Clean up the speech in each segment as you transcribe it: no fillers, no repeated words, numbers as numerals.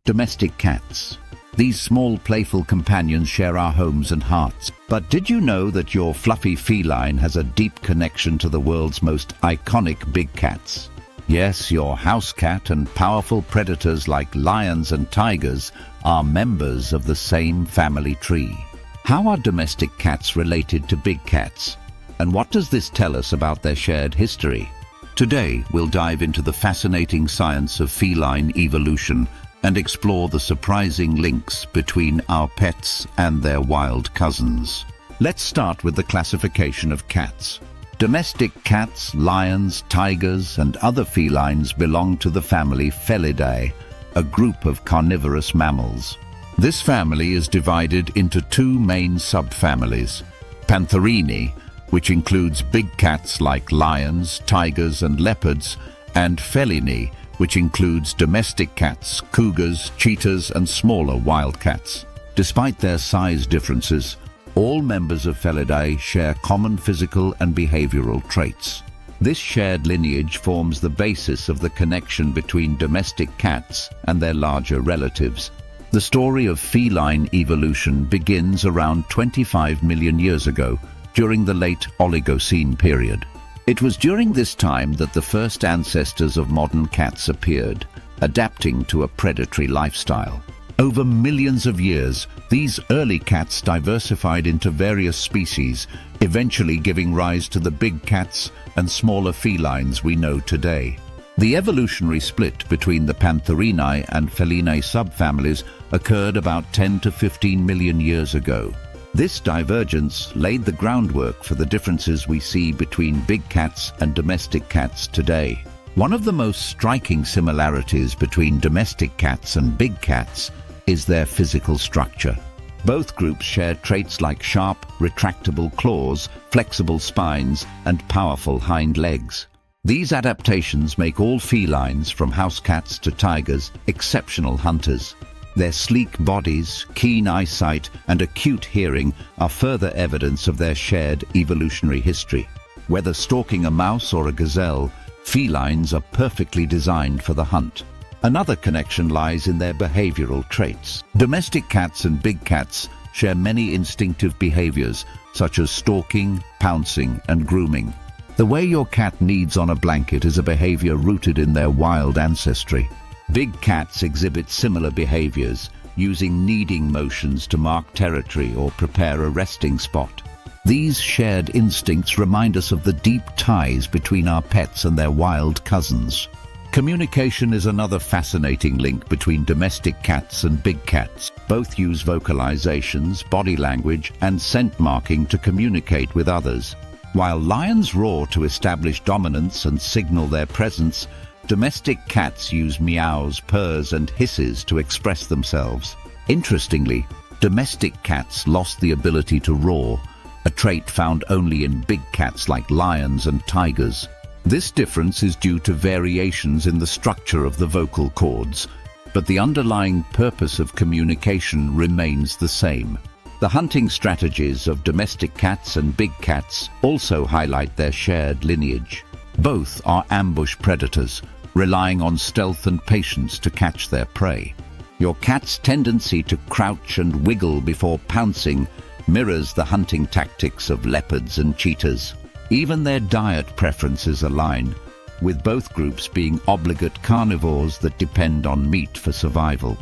Domestic cats. These small, playful companions share our homes and hearts. But did you know that your fluffy feline has a deep connection to the world's most iconic big cats? Yes, your house cat and powerful predators like lions and tigers are members of the same family tree. How are domestic cats related to big cats? And what does this tell us about their shared history? Today, we'll dive into the fascinating science of feline evolution and explore the surprising links between our pets and their wild cousins. Let's start with the classification of cats. Domestic cats, lions, tigers, and other felines belong to the family Felidae, a group of carnivorous mammals. This family is divided into two main subfamilies: Pantherini, which includes big cats like lions, tigers, and leopards, and Felinae, which includes domestic cats, cougars, cheetahs, and smaller wild cats. Despite their size differences, all members of Felidae share common physical and behavioral traits. This shared lineage forms the basis of the connection between domestic cats and their larger relatives. The story of feline evolution begins around 25 million years ago, during the late Oligocene period. It was during this time that the first ancestors of modern cats appeared, adapting to a predatory lifestyle. Over millions of years, these early cats diversified into various species, eventually giving rise to the big cats and smaller felines we know today. The evolutionary split between the Pantherini and Felinae subfamilies occurred about 10 to 15 million years ago. This divergence laid the groundwork for the differences we see between big cats and domestic cats today. One of the most striking similarities between domestic cats and big cats is their physical structure. Both groups share traits like sharp, retractable claws, flexible spines, and powerful hind legs. These adaptations make all felines, from house cats to tigers, exceptional hunters. Their sleek bodies, keen eyesight, and acute hearing are further evidence of their shared evolutionary history. Whether stalking a mouse or a gazelle, felines are perfectly designed for the hunt. Another connection lies in their behavioral traits. Domestic cats and big cats share many instinctive behaviors, such as stalking, pouncing, and grooming. The way your cat kneads on a blanket is a behavior rooted in their wild ancestry. Big cats exhibit similar behaviors, using kneading motions to mark territory or prepare a resting spot. These shared instincts remind us of the deep ties between our pets and their wild cousins. Communication is another fascinating link between domestic cats and big cats. Both use vocalizations, body language, and scent marking to communicate with others. While lions roar to establish dominance and signal their presence, domestic cats use meows, purrs, and hisses to express themselves. Interestingly, domestic cats lost the ability to roar, a trait found only in big cats like lions and tigers. This difference is due to variations in the structure of the vocal cords, but the underlying purpose of communication remains the same. The hunting strategies of domestic cats and big cats also highlight their shared lineage. Both are ambush predators, relying on stealth and patience to catch their prey. Your cat's tendency to crouch and wiggle before pouncing mirrors the hunting tactics of leopards and cheetahs. Even their diet preferences align, with both groups being obligate carnivores that depend on meat for survival.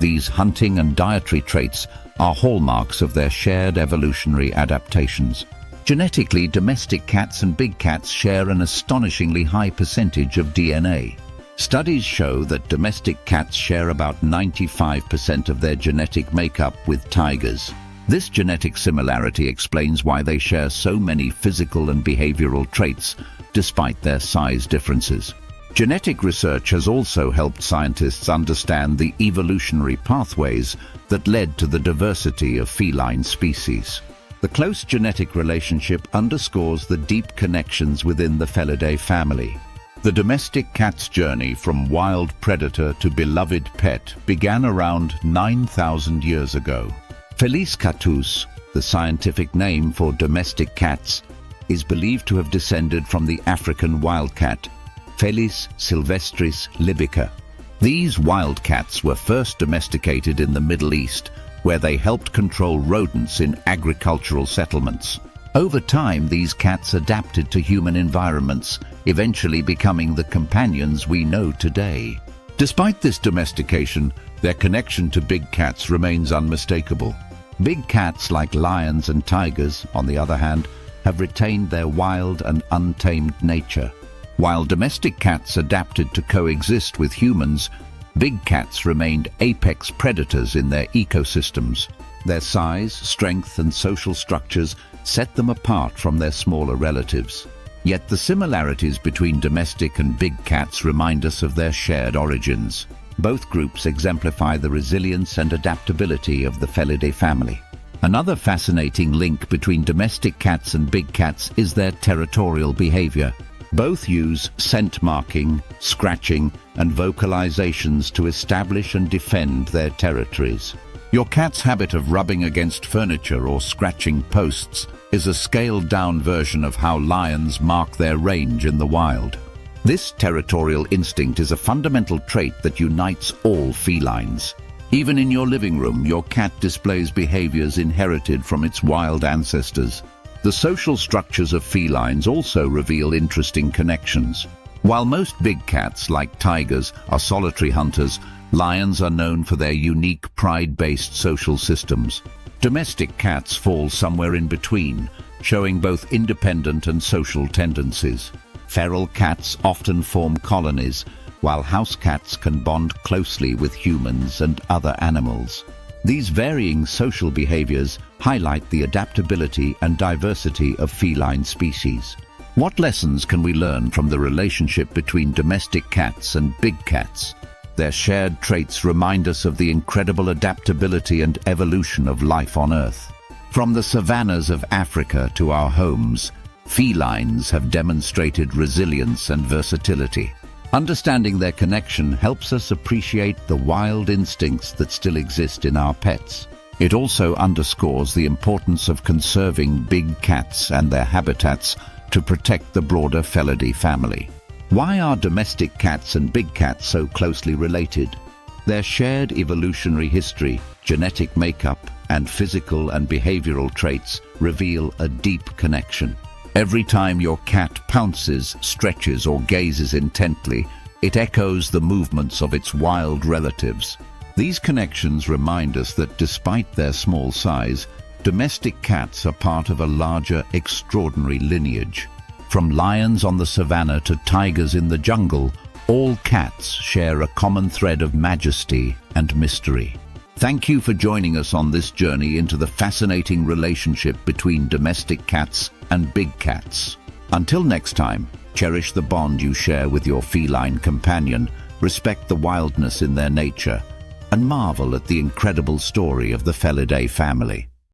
These hunting and dietary traits are hallmarks of their shared evolutionary adaptations. Genetically, domestic cats and big cats share an astonishingly high percentage of DNA. Studies show that domestic cats share about 95% of their genetic makeup with tigers. This genetic similarity explains why they share so many physical and behavioral traits, despite their size differences. Genetic research has also helped scientists understand the evolutionary pathways that led to the diversity of feline species. The close genetic relationship underscores the deep connections within the Felidae family. The domestic cat's journey from wild predator to beloved pet began around 9,000 years ago. Felis catus, the scientific name for domestic cats, is believed to have descended from the African wildcat, Felis silvestris libica. These wildcats were first domesticated in the Middle East, where they helped control rodents in agricultural settlements. Over time, these cats adapted to human environments, eventually becoming the companions we know today. Despite this domestication, their connection to big cats remains unmistakable. Big cats like lions and tigers, on the other hand, have retained their wild and untamed nature. While domestic cats adapted to coexist with humans, big cats remained apex predators in their ecosystems. Their size, strength, and social structures set them apart from their smaller relatives. Yet the similarities between domestic and big cats remind us of their shared origins. Both groups exemplify the resilience and adaptability of the Felidae family. Another fascinating link between domestic cats and big cats is their territorial behavior. Both use scent marking, scratching, and vocalizations to establish and defend their territories. Your cat's habit of rubbing against furniture or scratching posts is a scaled-down version of how lions mark their range in the wild. This territorial instinct is a fundamental trait that unites all felines. Even in your living room, your cat displays behaviors inherited from its wild ancestors. The social structures of felines also reveal interesting connections. While most big cats, like tigers, are solitary hunters, lions are known for their unique pride-based social systems. Domestic cats fall somewhere in between, showing both independent and social tendencies. Feral cats often form colonies, while house cats can bond closely with humans and other animals. These varying social behaviors highlight the adaptability and diversity of feline species. What lessons can we learn from the relationship between domestic cats and big cats? Their shared traits remind us of the incredible adaptability and evolution of life on Earth. From the savannas of Africa to our homes, felines have demonstrated resilience and versatility. Understanding their connection helps us appreciate the wild instincts that still exist in our pets. It also underscores the importance of conserving big cats and their habitats to protect the broader Felidae family. Why are domestic cats and big cats so closely related? Their shared evolutionary history, genetic makeup, and physical and behavioral traits reveal a deep connection. Every time your cat pounces, stretches, or gazes intently, it echoes the movements of its wild relatives. These connections remind us that despite their small size, domestic cats are part of a larger, extraordinary lineage. From lions on the savannah to tigers in the jungle, all cats share a common thread of majesty and mystery. Thank you for joining us on this journey into the fascinating relationship between domestic cats and big cats. Until next time, cherish the bond you share with your feline companion, respect the wildness in their nature, and marvel at the incredible story of the Felidae family.